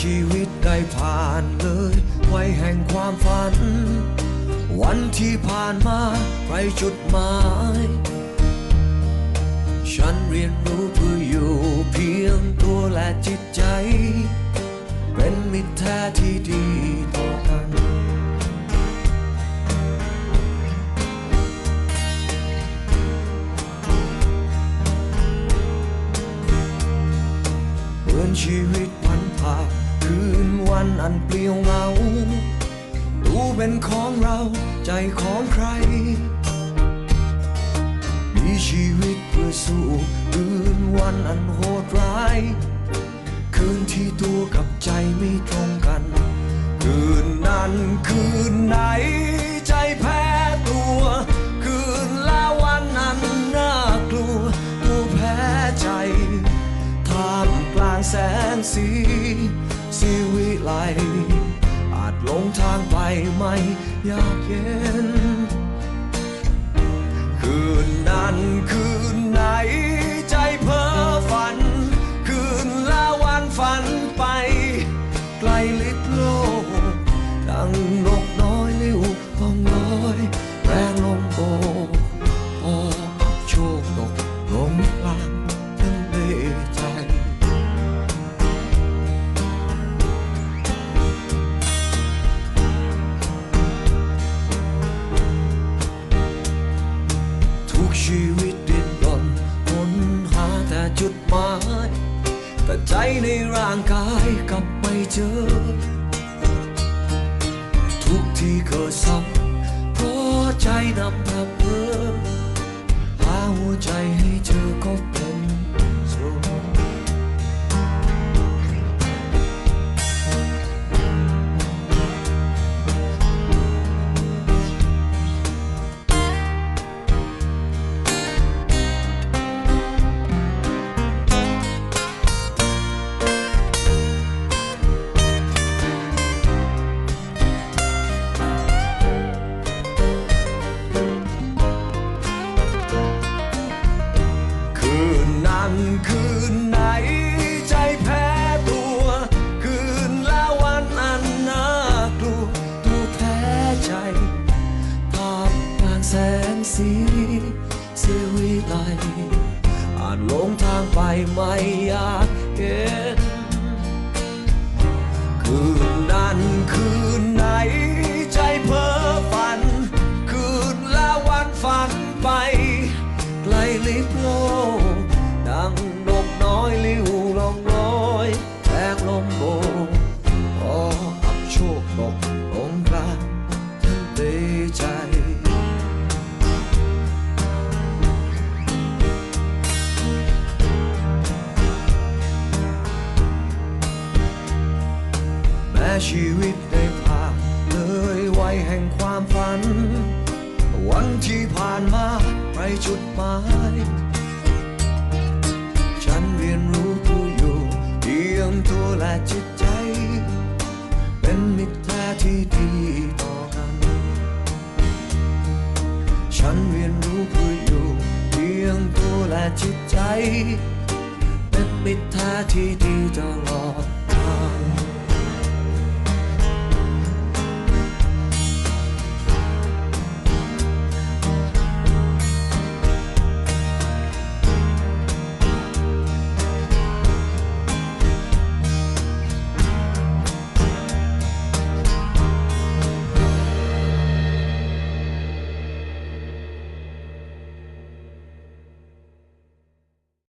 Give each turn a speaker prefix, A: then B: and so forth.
A: ชีวิตได้ผ่านเลยวัยแห่งความฝันวันที่ผ่านมาไร้จุดหมายฉันเรียนรู้เพื่ออยู่เพียงตัวและจิตใจเป็นมิตรแท้ที่ดีต่อกันเหมือนชีวิตพันผ่านคืนวันอันเปลี่ยวเหงาตัวเป็นของเราใจของใครมีชีวิตเพื่อสู้คืนวันอันโหดร้ายคืนที่ตัวกับใจไม่ตรงกันคืนนั้นคืนไหนใจแพ้ตัวคืนและวันนั้นน่ากลัวตัวแพ้ใจท่ามกลางแสงสีวิไลอาจหลงทางไปไม่อยากเย็นคืนนั้นคืนไหนใจเพ้อฝันคืนและวันฝันไปไกลลิบโลกดังนกน้อยลิ้วล่องลอยแรงลมโบกพอโชคตกลงกลางทะเลใจชีวิตดิ้นรนค้นหาแต่จุดหมายแต่ใจในร่างกายกลับไม่เจอทุกที่เกิดซ้ำเพราะใจนำพาเพ้อหาหัวใจให้เจอก็เป็นโศกคืนไหนใจแพ้ตัวคืนและวันอันน่ากลัวตัวแพ้ใจภาพกลางแสงสีวิไลอาจหลงทางไปไม่อยากเห็นคืนนั้นคืนไหนใจเพ้อฝันคืนและวันฝันไปไกลลิบโลกดังนกน้อยลิ้วล่องลอยแรงลมโบกพออับโชคตกลงกลางทะเลใจแม้ชีวิตได้ผ่านเลยวัยแห่งความฝันวันที่ผ่านมาไร้จุดหมายฉันเรียนรู้ผู้อยู่เพียงตัวและจิตใจเป็นมิตรแท้ที่ดีต่อกันฉันเรียนรู้ผู้อยู่เพียงตัวและจิตใจเป็นมิตรแท้ที่ดีตลอดทาง